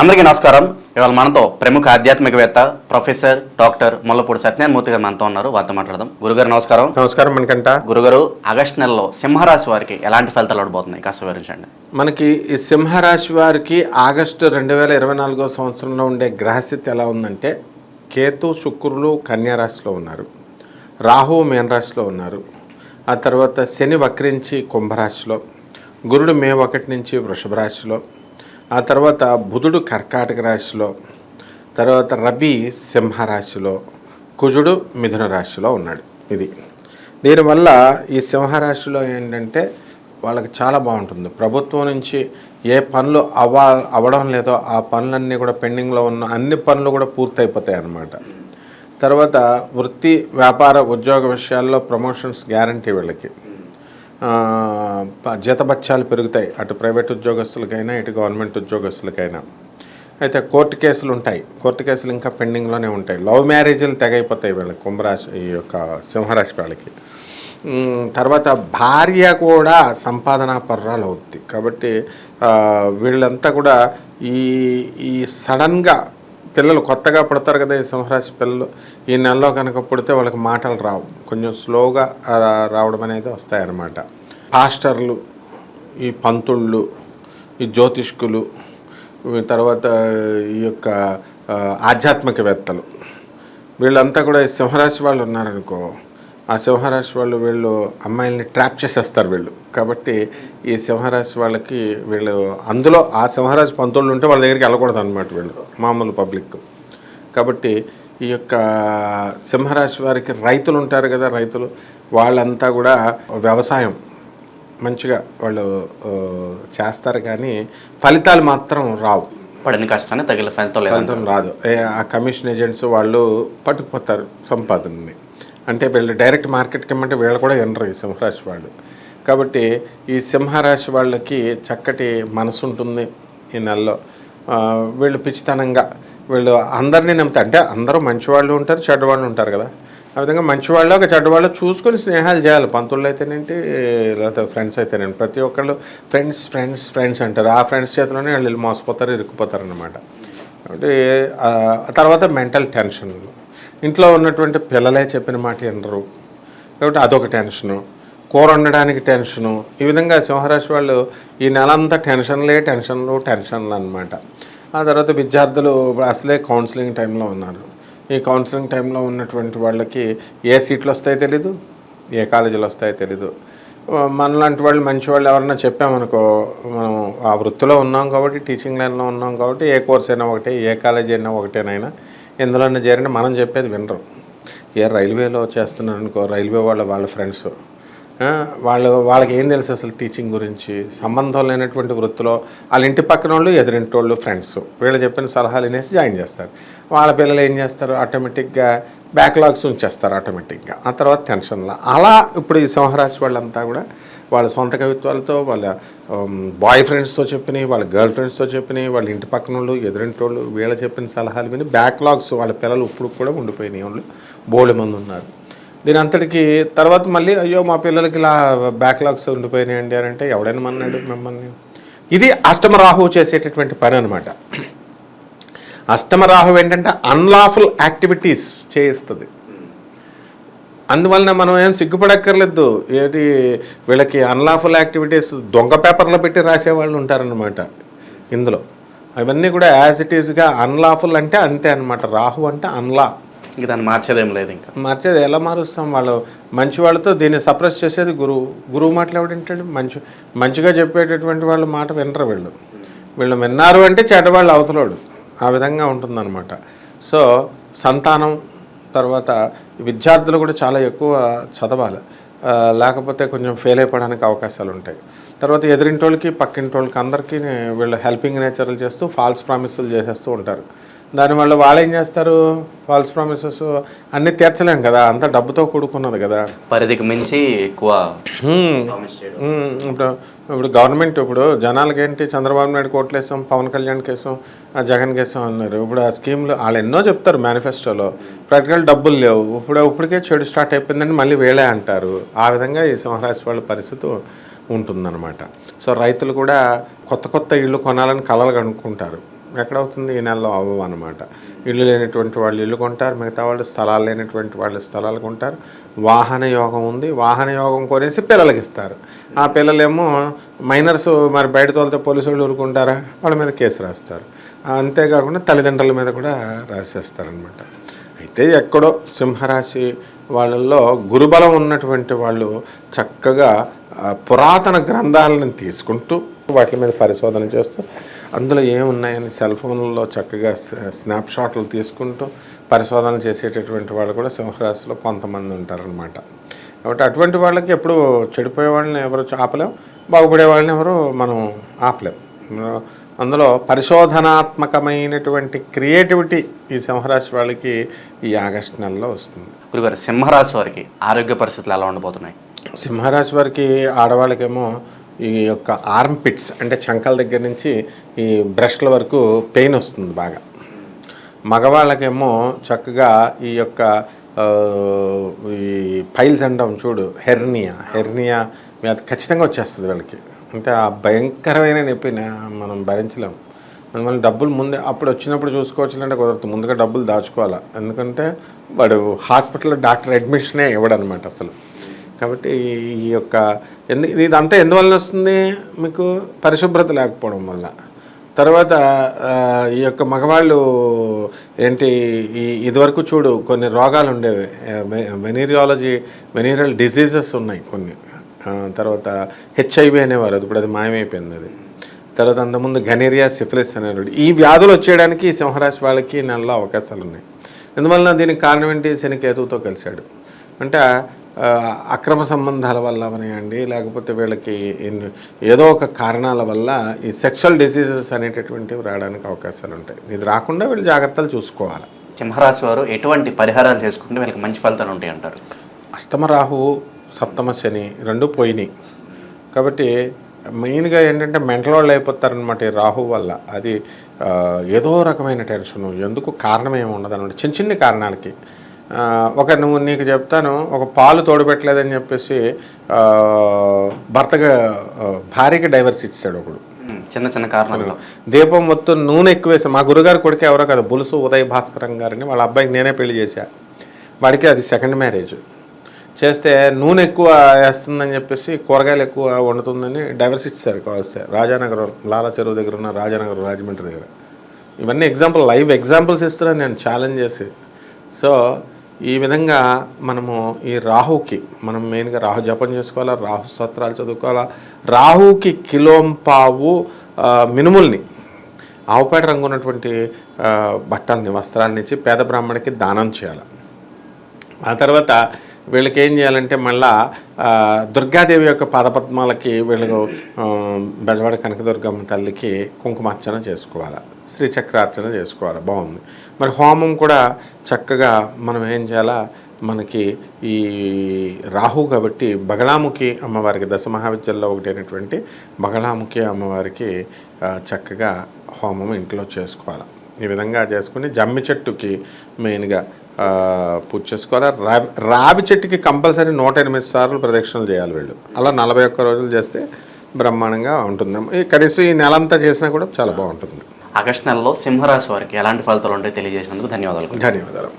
అందరికీ నమస్కారం. ఇవాళ మనతో ప్రముఖ ఆధ్యాత్మికవేత్త ప్రొఫెసర్ డాక్టర్ ముల్లపూడి సత్యనారాయణమూర్తి గారు మనతో ఉన్నారు. వారితో మాట్లాడదాం. గురుగారు నమస్కారం. నమస్కారం మనకంట. గురుగారు, ఆగస్టు నెలలో సింహరాశి వారికి ఎలాంటి ఫలితాలు ఉండబోతున్నాయి కాస్త వివరించండి. మనకి ఈ సింహరాశి వారికి ఆగస్టు 2024 సంవత్సరంలో ఉండే గ్రహస్థితి ఎలా ఉందంటే, కేతు శుక్రులు కన్యారాశిలో ఉన్నారు, రాహువు మీనరాశిలో ఉన్నారు, ఆ తర్వాత శని వక్రించి కుంభరాశిలో, గురుడు మే 1 నుంచి వృషభ రాశిలో, ఆ తర్వాత బుధుడు కర్కాటక రాశిలో, తర్వాత రవి సింహరాశిలో, కుజుడు మిథున రాశిలో ఉన్నాడు. దీనివల్ల ఈ సింహరాశిలో ఏంటంటే వాళ్ళకి చాలా బాగుంటుంది. ప్రభుత్వం నుంచి ఏ పనులు అవ్వడం లేదో ఆ పనులన్నీ కూడా పెండింగ్లో ఉన్న అన్ని పనులు కూడా పూర్తయిపోతాయి అన్నమాట. తర్వాత వృత్తి వ్యాపార ఉద్యోగ విషయాల్లో ప్రమోషన్స్ గ్యారంటీ వీళ్ళకి. జీతభత్యాలు పెరుగుతాయి, అటు ప్రైవేట్ ఉద్యోగస్తులకైనా ఇటు గవర్నమెంట్ ఉద్యోగస్తులకైనా. అయితే కోర్టు కేసులు ఉంటాయి, కోర్టు కేసులు ఇంకా పెండింగ్లోనే ఉంటాయి. లవ్ మ్యారేజీలు తెగైపోతాయి వీళ్ళకి, కుంభరాశి ఈ యొక్క సింహరాశి వాళ్ళకి. తర్వాత భార్య కూడా సంపాదనా పర్రాలు అవుద్ది. కాబట్టి వీళ్ళంతా కూడా ఈ సడన్గా పిల్లలు కొత్తగా పుడతారు కదా, ఈ సింహరాశి పిల్లలు ఈ నెలలో కనుక పుడితే వాళ్ళకి మాటలు రావు, కొంచెం స్లోగా రావడం అనేది వస్తాయన్నమాట. పాస్టర్లు, ఈ పంతుళ్ళు, ఈ జ్యోతిష్కులు, తర్వాత ఈ యొక్క ఆధ్యాత్మికవేత్తలు, వీళ్ళంతా కూడా ఈ సింహరాశి వాళ్ళు ఉన్నారనుకో, ఆ సింహరాశి వాళ్ళు వీళ్ళు అమ్మాయిల్ని ట్రాప్ చేసేస్తారు వీళ్ళు. కాబట్టి ఈ సింహరాశి వాళ్ళకి వీళ్ళు అందులో ఆ సింహరాశి పంతుళ్ళు ఉంటే వాళ్ళ దగ్గరికి వెళ్ళకూడదు అనమాట వీళ్ళు, మామూలు పబ్లిక్. కాబట్టి ఈ యొక్క సింహరాశి వారికి రైతులు ఉంటారు కదా, రైతులు వాళ్ళంతా కూడా వ్యవసాయం మంచిగా వాళ్ళు చేస్తారు, కానీ ఫలితాలు మాత్రం రావు. పడిన కష్టాన్ని తగిన ఫలితం రాదు. ఆ కమిషన్ ఏజెంట్స్ వాళ్ళు పట్టుకుపోతారు సంపాదనని. అంటే వీళ్ళు డైరెక్ట్ మార్కెట్కి ఇమ్మంటే వీళ్ళు కూడా వినరు ఈ సింహరాశి వాళ్ళు. కాబట్టి ఈ సింహరాశి వాళ్ళకి చక్కటి మనసు ఉంటుంది ఈ నెలలో. వీళ్ళు పిచ్చితనంగా వీళ్ళు అందరినీ నమ్ముతారు. అంటే అందరూ మంచివాళ్ళు ఉంటారు, చెడ్డవాళ్ళు ఉంటారు కదా. ఆ విధంగా మంచివాళ్ళు ఒక చెడ్డవాళ్ళు చూసుకొని స్నేహాలు చేయాలి. పంతుళ్ళు అయితేనేంటి, లేకపోతే ఫ్రెండ్స్ అయితేనేంటి, ప్రతి ఒక్కళ్ళు ఫ్రెండ్స్ ఫ్రెండ్స్ ఫ్రెండ్స్ అంటారు. ఆ ఫ్రెండ్స్ చేతిలోనే వాళ్ళు మోసపోతారు, ఇరుక్కుపోతారు అన్నమాట. కాబట్టి తర్వాత మెంటల్ టెన్షన్లు, ఇంట్లో ఉన్నటువంటి పిల్లలే చెప్పిన మాట వినరు కాబట్టి అదొక టెన్షను, కూర వండడానికి టెన్షను. ఈ విధంగా సింహరాశి వాళ్ళు ఈ నెలంతా టెన్షన్లు అనమాట. ఆ తర్వాత విద్యార్థులు అసలే కౌన్సిలింగ్ టైంలో ఉన్నారు. ఈ కౌన్సిలింగ్ టైంలో ఉన్నటువంటి వాళ్ళకి ఏ సీట్లు వస్తాయో తెలీదు, ఏ కాలేజీలు వస్తాయో తెలీదు. మనలాంటి వాళ్ళు మంచి వాళ్ళు ఎవరన్నా చెప్పామనుకో, మనం ఆ వృత్తిలో ఉన్నాం కాబట్టి, టీచింగ్ లైన్లో ఉన్నాం కాబట్టి, ఏ కోర్స్ అయినా ఒకటే, ఏ కాలేజీ అయినా ఒకటేనైనా ఎందులోనే చేరండి మనం చెప్పేది వినరు. ఏ రైల్వేలో చేస్తున్నారు అనుకో, రైల్వే వాళ్ళ ఫ్రెండ్స్ వాళ్ళకి ఏం తెలుసు అసలు టీచింగ్ గురించి, సంబంధం లేనటువంటి వృత్తిలో వాళ్ళ ఇంటి పక్కన వాళ్ళు ఎదురింటి వాళ్ళు ఫ్రెండ్స్ వీళ్ళు చెప్పిన సలహాలు వినేసి జాయిన్ చేస్తారు. వాళ్ళ పిల్లలు ఏం చేస్తారు, ఆటోమేటిక్గా బ్యాక్లాగ్స్ ఉంచేస్తారు ఆటోమేటిక్గా. ఆ తర్వాత టెన్షన్లా అలా ఇప్పుడు ఈ సింహరాశి వాళ్ళంతా కూడా వాళ్ళ సొంత కవిత్వాలతో, వాళ్ళ బాయ్ ఫ్రెండ్స్తో చెప్పినాయి, వాళ్ళ గర్ల్ ఫ్రెండ్స్తో చెప్పినాయి, వాళ్ళ ఇంటి పక్కన వాళ్ళు ఎదురింటి వాళ్ళు వీళ్ళ చెప్పిన సలహాలు విని బ్యాక్లాగ్స్ వాళ్ళ పిల్లలు ఇప్పుడు కూడా ఉండిపోయినాయి. వాళ్ళు బోల్డ్ మంది ఉన్నారు. దీని అంతటికి తర్వాత మళ్ళీ అయ్యో మా పిల్లలకి ఇలా బ్యాక్లాగ్స్ ఉండిపోయినాయండి అని అంటే ఎవడైనా మన్నాడు మిమ్మల్ని. ఇది అష్టమ రాహువు చేసేటటువంటి పని అనమాట. అష్టమ రాహువు ఏంటంటే అన్లాఫుల్ యాక్టివిటీస్ చేయిస్తుంది. అందువలన మనం ఏం సిగ్గుపడక్కర్లేదు. ఏది వీళ్ళకి అన్లాఫుల్ యాక్టివిటీస్ దొంగ పేపర్లో పెట్టి రాసేవాళ్ళు ఉంటారనమాట ఇందులో. అవన్నీ కూడా యాజ్ ఇట్ ఈస్గా అన్లాఫుల్ అంటే అంతే అనమాట. రాహు అంటే అన్లా, ఇంకా దాన్ని మార్చేదేం లేదు. ఇంకా మార్చేది ఎలా మారుస్తాం? వాళ్ళు మంచి వాళ్ళతో దీన్ని సప్రెస్ చేసేది గురువు మాటలు ఎవడింటాడు? మంచిగా చెప్పేటటువంటి వాళ్ళ మాట వినరు వీళ్ళు విన్నారు అంటే చెడ్డవాళ్ళు అవతలోడు. ఆ విధంగా ఉంటుందన్నమాట. సో సంతానం, తర్వాత విద్యార్థులు కూడా చాలా ఎక్కువ చదవాలి, లేకపోతే కొంచెం ఫెయిల్ అయిపోవడానికి అవకాశాలు ఉంటాయి. తర్వాత ఎదురింటోళ్ళకి పక్కింటోళ్ళకి అందరికీ వీళ్ళు హెల్పింగ్ నేచర్లు చేస్తూ ఫాల్స్ ప్రామిసులు చేసేస్తూ ఉంటారు. దానివల్ల వాళ్ళు ఏం చేస్తారు, ఫాల్స్ ప్రామిసెస్ అన్నీ తీర్చలేం కదా, అంతా డబ్బుతో కూడుకున్నది కదా, పరిధికి మించి ఎక్కువ. ఇప్పుడు గవర్నమెంట్ ఇప్పుడు జనాలకి ఏంటి, చంద్రబాబు నాయుడు కోట్లు వేసాం, పవన్ కళ్యాణ్ కేసాం, జగన్ కేసాం అన్నారు. ఇప్పుడు ఆ స్కీమ్లు వాళ్ళు ఎన్నో చెప్తారు మేనిఫెస్టోలో, ప్రాక్టికల్ డబ్బులు లేవు. ఇప్పటికే చెడు స్టార్ట్ అయిపోయిందని మళ్ళీ వేళే అంటారు. ఆ విధంగా ఈ సింహరాశి వాళ్ళ పరిస్థితి ఉంటుందన్నమాట. సో రైతులు కూడా కొత్త ఇళ్ళు కొనాలని కలలు కనుక్కుంటారు. ఎక్కడవుతుంది? ఈ నెలలో అవ్వవు అనమాట. ఇల్లు లేనటువంటి వాళ్ళు ఇల్లు కొంటారు, మిగతా వాళ్ళు స్థలాలు లేనటువంటి వాళ్ళు స్థలాలు కొంటారు. వాహన యోగం ఉంది, వాహన యోగం కొనేసి పిల్లలకి ఇస్తారు. ఆ పిల్లలేమో మైనర్స్, మరి బయట తోలితే పోలీసు వాళ్ళు ఊరుకుంటారా, వాళ్ళ మీద కేసు రాస్తారు. అంతేకాకుండా తల్లిదండ్రుల మీద కూడా రాసేస్తారనమాట. అయితే ఎక్కడో సింహరాశి వాళ్ళల్లో గురుబలం ఉన్నటువంటి వాళ్ళు చక్కగా పురాతన గ్రంథాలను తీసుకుంటూ వాటి మీద పరిశోధన చేస్తూ అందులో ఏమున్నాయని సెల్ ఫోన్లలో చక్కగా స్నాప్షాట్లు తీసుకుంటూ పరిశోధన చేసేటటువంటి వాళ్ళు కూడా సింహరాశిలో కొంతమంది ఉంటారనమాట. కాబట్టి అటువంటి వాళ్ళకి ఎప్పుడు చెడిపోయే వాళ్ళని ఎవరు ఆపలేం, బాగుపడే వాళ్ళని ఎవరు మనం ఆపలేం. అందులో పరిశోధనాత్మకమైనటువంటి క్రియేటివిటీ ఈ సింహరాశి వాళ్ళకి ఈ ఆగస్టు నెలలో వస్తుంది. గురుగారు, సింహరాశి వారికి ఆరోగ్య పరిస్థితులు ఎలా ఉండబోతున్నాయి? సింహరాశి వారికి ఆడవాళ్ళకేమో ఈ యొక్క ఆర్మ్ పిట్స్ అంటే చంకల దగ్గర నుంచి ఈ బ్రెస్ట్ల వరకు పెయిన్ వస్తుంది బాగా. మగవాళ్ళకేమో చక్కగా ఈ యొక్క ఈ పైల్స్ అంటాం చూడు, హెర్నియా వ్యాధి ఖచ్చితంగా వచ్చేస్తుంది వీళ్ళకి. అంటే ఆ భయంకరమైన నొప్పిని మనం భరించలేం. మళ్ళీ డబ్బులు ముందే అప్పుడు వచ్చినప్పుడు చూసుకోవచ్చులంటే కుదరదు, ముందుగా డబ్బులు దాచుకోవాలా. ఎందుకంటే వాడు హాస్పిటల్లో డాక్టర్ అడ్మిషనే ఇవ్వడనమాట అసలు. కాబట్టి ఈ యొక్క ఇదంతా ఎందువల్ల వస్తుంది? మీకు పరిశుభ్రత లేకపోవడం వల్ల. తర్వాత ఈ యొక్క మగవాళ్ళు ఏంటి, ఇదివరకు చూడు కొన్ని రోగాలు ఉండేవి, వెనీరియల్ డిసీజెస్ ఉన్నాయి కొన్ని. తర్వాత హెచ్ఐవి అనేవారు, ఇప్పుడు అది మాయమైపోయింది అది. తర్వాత అంతకుముందు గనేరియా, సిఫిలిస్ అనేవాడు. ఈ వ్యాధులు వచ్చేయడానికి ఈ సింహరాశి వాళ్ళకి నెలలో అవకాశాలు ఉన్నాయి. ఎందువల్ల దీనికి కారణం ఏంటి? శని కేతువుతో కలిశాడు. అంటే అక్రమ సంబంధాల వల్ల అవనివ్వండి, లేకపోతే వీళ్ళకి ఏదో ఒక కారణాల వల్ల ఈ సెక్షువల్ డిసీజెస్ అనేటటువంటివి రావడానికి అవకాశాలు ఉంటాయి. ఇది రాకుండా వీళ్ళు జాగ్రత్తలు చూసుకోవాలి. సింహరాశి వారు ఎటువంటి పరిహారాలు చేసుకుంటే వీళ్ళకి మంచి ఫలితాలు ఉంటాయి అంటారు? అష్టమ రాహువు, సప్తమ శని రెండు పోయినాయి. కాబట్టి మెయిన్గా ఏంటంటే మెంటల్ వాళ్ళు అయిపోతారనమాట ఈ రాహు వల్ల. అది ఏదో రకమైన టెన్షను, ఎందుకు కారణం ఏమి ఉండదు అనమాట. చిన్న చిన్న కారణాలకి నీకు చెప్తాను, ఒక పాలు తోడుపెట్టలేదని చెప్పేసి భార్యకి డైవర్స్ ఇచ్చాడు ఒకడు. చిన్న చిన్న కారణాలు. దీపం మొత్తం నూనె ఎక్కువ వేసాను. మా గురుగారు కొడుకు ఎవరో కదా, బులుసు ఉదయ్ భాస్కరం గారిని, వాళ్ళ అబ్బాయికి నేనే పెళ్లి చేశా. వాడికి అది సెకండ్ మ్యారేజ్ చేస్తే నూనె ఎక్కువ వేస్తుందని చెప్పేసి, కూరగాయలు ఎక్కువ వండుతుందని డైవర్స్ ఇచ్చారు. కావస్తే రాజానగరం, లాలా చెరువు దగ్గర ఉన్న రాజానగరం, రాజమండ్రి దగ్గర. ఇవన్నీ లైవ్ ఎగ్జాంపుల్స్ ఇస్తున్నాను నేను ఛాలెంజ్ చేసి. సో ఈ విధంగా మనము ఈ రాహుకి మనం మెయిన్గా రాహు జపం చేసుకోవాలా, రాహు స్తోత్రాలు చదువుకోవాలా. రాహుకి కిలోంపావు మినుముల్ని, ఆవుపేట రంగు ఉన్నటువంటి బట్టల్ని, వస్త్రాలని ఇచ్చి పేద బ్రాహ్మణికి దానం చేయాలి. ఆ తర్వాత వీళ్ళకి ఏం చేయాలంటే మళ్ళా దుర్గాదేవి యొక్క పాదపద్మాలకి వీళ్ళు బెజవాడ కనకదుర్గమ్మ తల్లికి కుంకుమార్చన చేసుకోవాలి, శ్రీచక్రార్చన చేసుకోవాలి. బాగుంది. మరి హోమం కూడా చక్కగా మనం ఏం చేయాలా, మనకి ఈ రాహు కాబట్టి బగళాముఖి అమ్మవారికి, దశ మహావిద్యల్లో ఒకటి అయినటువంటి బగళాముఖి అమ్మవారికి చక్కగా హోమం ఇంట్లో చేసుకోవాలి. ఈ విధంగా చేసుకుని జమ్మి చెట్టుకి మెయిన్గా పూజ చేసుకోవాలి. రావి చెట్టుకి కంపల్సరీ 108 సార్లు ప్రదక్షిణలు చేయాలి వీళ్ళు. అలా 41 రోజులు చేస్తే బ్రహ్మాండంగా ఉంటుంది. కనీసం ఈ నెలంతా చేసినా కూడా చాలా బాగుంటుంది. ఆగస్టు నెలలో సింహరాశి వారికి ఎలాంటి ఫలితాలు ఉంటాయో తెలియజేసినందుకు ధన్యవాదాలు. ధన్యవాదాలు.